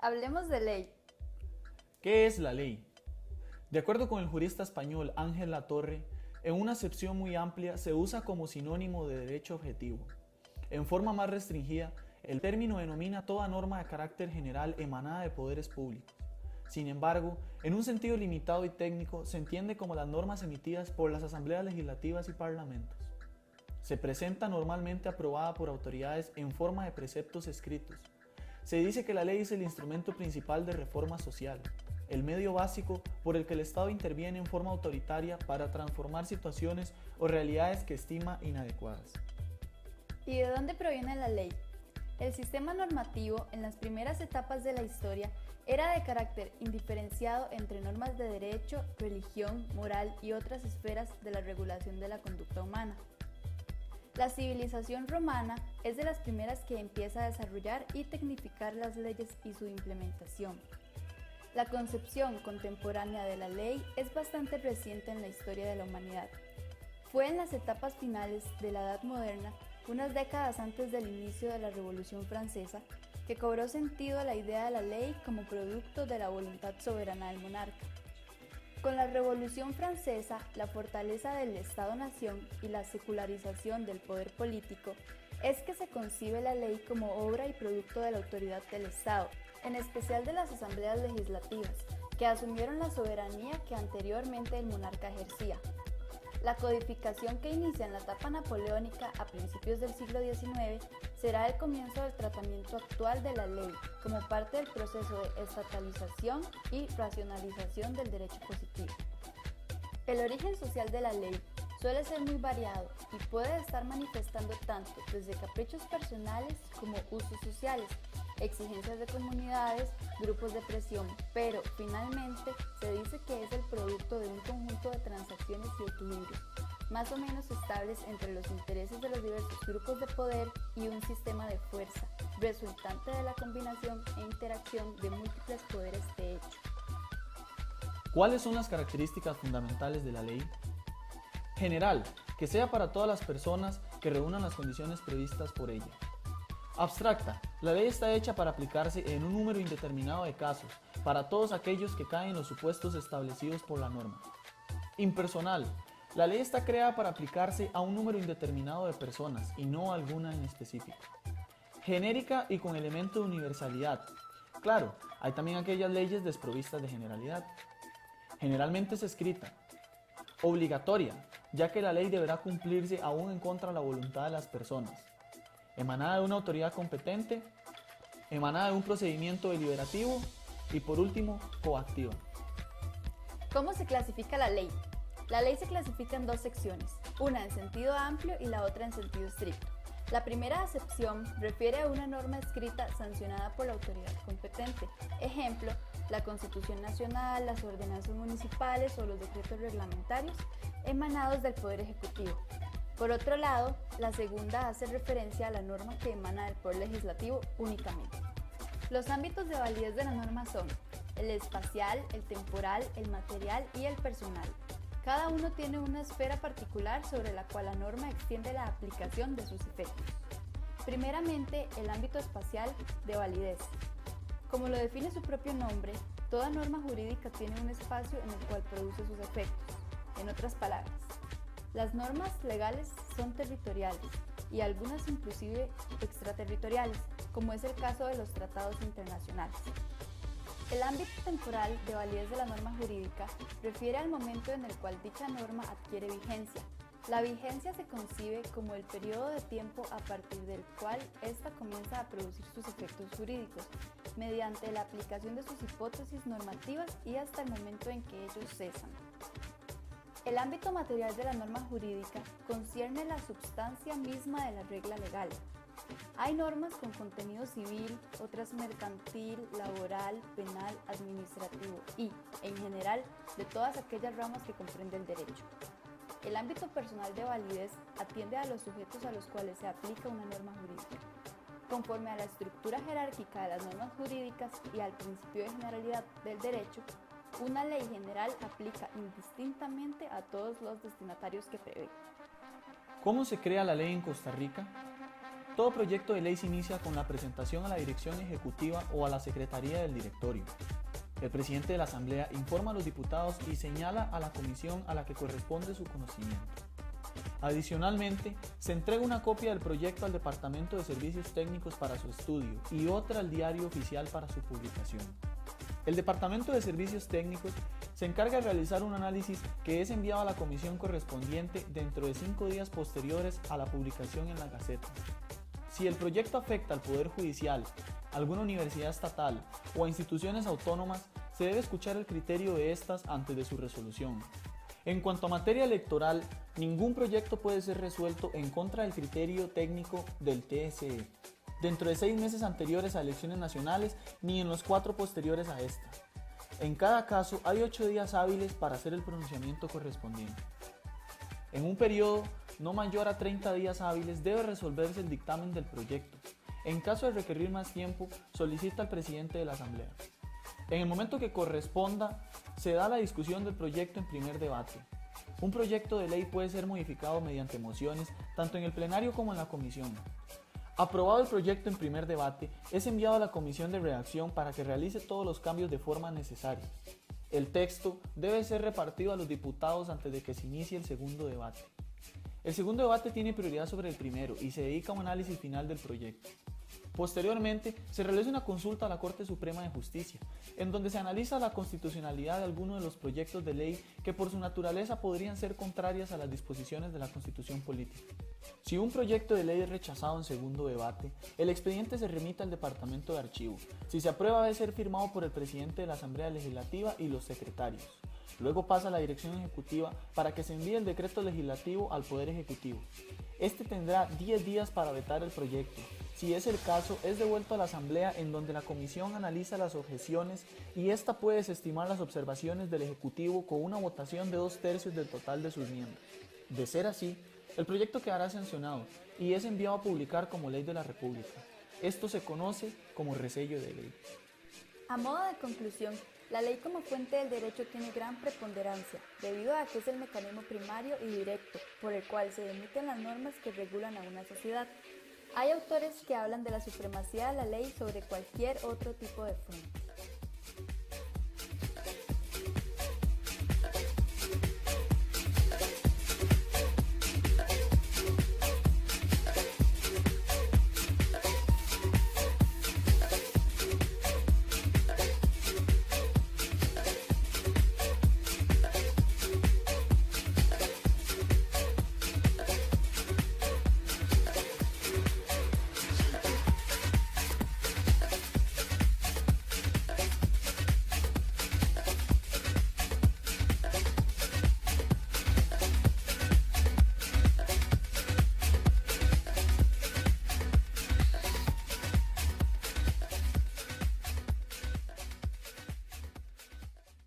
Hablemos de ley. ¿Qué es la ley? De acuerdo con el jurista español Ángel Latorre, en una acepción muy amplia se usa como sinónimo de derecho objetivo. En forma más restringida, el término denomina toda norma de carácter general emanada de poderes públicos. Sin embargo, en un sentido limitado y técnico, se entiende como las normas emitidas por las asambleas legislativas y parlamentos. Se presenta normalmente aprobada por autoridades en forma de preceptos escritos. Se dice que la ley es el instrumento principal de reforma social, el medio básico por el que el Estado interviene en forma autoritaria para transformar situaciones o realidades que estima inadecuadas. ¿Y de dónde proviene la ley? El sistema normativo en las primeras etapas de la historia era de carácter indiferenciado entre normas de derecho, religión, moral y otras esferas de la regulación de la conducta humana. La civilización romana es de las primeras que empieza a desarrollar y tecnificar las leyes y su implementación. La concepción contemporánea de la ley es bastante reciente en la historia de la humanidad. Fue en las etapas finales de la Edad Moderna, unas décadas antes del inicio de la Revolución Francesa, que cobró sentido la idea de la ley como producto de la voluntad soberana del monarca. Con la Revolución Francesa, la fortaleza del Estado-nación y la secularización del poder político es que se concibe la ley como obra y producto de la autoridad del Estado, en especial de las asambleas legislativas, que asumieron la soberanía que anteriormente el monarca ejercía. La codificación que inicia en la etapa napoleónica a principios del siglo XIX será el comienzo del tratamiento actual de la ley como parte del proceso de estatalización y racionalización del derecho positivo. El origen social de la ley suele ser muy variado y puede estar manifestando tanto desde caprichos personales como usos sociales, exigencias de comunidades, grupos de presión, pero finalmente se dice que es el producto de un conjunto de transacciones y equilibrios, más o menos estables entre los intereses de los diversos grupos de poder y un sistema de fuerza, resultante de la combinación e interacción de múltiples poderes de hecho. ¿Cuáles son las características fundamentales de la ley? General, que sea para todas las personas que reúnan las condiciones previstas por ella. Abstracta, la ley está hecha para aplicarse en un número indeterminado de casos, para todos aquellos que caen en los supuestos establecidos por la norma. Impersonal, la ley está creada para aplicarse a un número indeterminado de personas y no a alguna en específico. Genérica y con elemento de universalidad. Claro, hay también aquellas leyes desprovistas de generalidad. Generalmente es escrita. Obligatoria, ya que la ley deberá cumplirse aún en contra de la voluntad de las personas. Emanada de una autoridad competente, emanada de un procedimiento deliberativo y por último, coactiva. ¿Cómo se clasifica la ley? La ley se clasifica en dos secciones, una en sentido amplio y la otra en sentido estricto. La primera acepción refiere a una norma escrita sancionada por la autoridad competente. Ejemplo, la Constitución Nacional, las ordenanzas municipales o los decretos reglamentarios emanados del Poder Ejecutivo. Por otro lado, la segunda hace referencia a la norma que emana del Poder Legislativo únicamente. Los ámbitos de validez de la norma son el espacial, el temporal, el material y el personal. Cada uno tiene una esfera particular sobre la cual la norma extiende la aplicación de sus efectos. Primeramente, el ámbito espacial de validez. Como lo define su propio nombre, toda norma jurídica tiene un espacio en el cual produce sus efectos. En otras palabras, las normas legales son territoriales y algunas inclusive extraterritoriales, como es el caso de los tratados internacionales. El ámbito temporal de validez de la norma jurídica refiere al momento en el cual dicha norma adquiere vigencia. La vigencia se concibe como el periodo de tiempo a partir del cual ésta comienza a producir sus efectos jurídicos, mediante la aplicación de sus hipótesis normativas y hasta el momento en que ellos cesan. El ámbito material de la norma jurídica concierne la substancia misma de la regla legal. Hay normas con contenido civil, otras mercantil, laboral, penal, administrativo y, en general, de todas aquellas ramas que comprende el derecho. El ámbito personal de validez atiende a los sujetos a los cuales se aplica una norma jurídica. Conforme a la estructura jerárquica de las normas jurídicas y al principio de generalidad del derecho, una ley general aplica indistintamente a todos los destinatarios que prevé. ¿Cómo se crea la ley en Costa Rica? Todo proyecto de ley se inicia con la presentación a la dirección ejecutiva o a la secretaría del directorio. El presidente de la Asamblea informa a los diputados y señala a la comisión a la que corresponde su conocimiento. Adicionalmente, se entrega una copia del proyecto al Departamento de Servicios Técnicos para su estudio y otra al Diario Oficial para su publicación. El Departamento de Servicios Técnicos se encarga de realizar un análisis que es enviado a la comisión correspondiente dentro de 5 días posteriores a la publicación en la Gaceta. Si el proyecto afecta al Poder Judicial, alguna universidad estatal o a instituciones autónomas, se debe escuchar el criterio de estas antes de su resolución. En cuanto a materia electoral, ningún proyecto puede ser resuelto en contra del criterio técnico del TSE, dentro de 6 meses anteriores a elecciones nacionales ni en los 4 posteriores a esta. En cada caso, hay 8 días hábiles para hacer el pronunciamiento correspondiente. En un periodo no mayor a 30 días hábiles debe resolverse el dictamen del proyecto. En caso de requerir más tiempo, solicita al presidente de la Asamblea. En el momento que corresponda, se da la discusión del proyecto en primer debate. Un proyecto de ley puede ser modificado mediante mociones, tanto en el plenario como en la comisión. Aprobado el proyecto en primer debate, es enviado a la comisión de redacción para que realice todos los cambios de forma necesarios. El texto debe ser repartido a los diputados antes de que se inicie el segundo debate. El segundo debate tiene prioridad sobre el primero y se dedica a un análisis final del proyecto. Posteriormente, se realiza una consulta a la Corte Suprema de Justicia, en donde se analiza la constitucionalidad de algunos de los proyectos de ley que por su naturaleza podrían ser contrarias a las disposiciones de la Constitución Política. Si un proyecto de ley es rechazado en segundo debate, el expediente se remite al Departamento de Archivo. Si se aprueba, debe ser firmado por el presidente de la Asamblea Legislativa y los secretarios. Luego pasa a la dirección ejecutiva para que se envíe el decreto legislativo al Poder Ejecutivo. Este tendrá 10 días para vetar el proyecto. Si es el caso, es devuelto a la Asamblea, en donde la comisión analiza las objeciones y ésta puede desestimar las observaciones del Ejecutivo con una votación de 2/3 del total de sus miembros. De ser así, el proyecto quedará sancionado y es enviado a publicar como ley de la República. Esto se conoce como resello de ley. A modo de conclusión, la ley como fuente del derecho tiene gran preponderancia, debido a que es el mecanismo primario y directo por el cual se emiten las normas que regulan a una sociedad. Hay autores que hablan de la supremacía de la ley sobre cualquier otro tipo de fuente.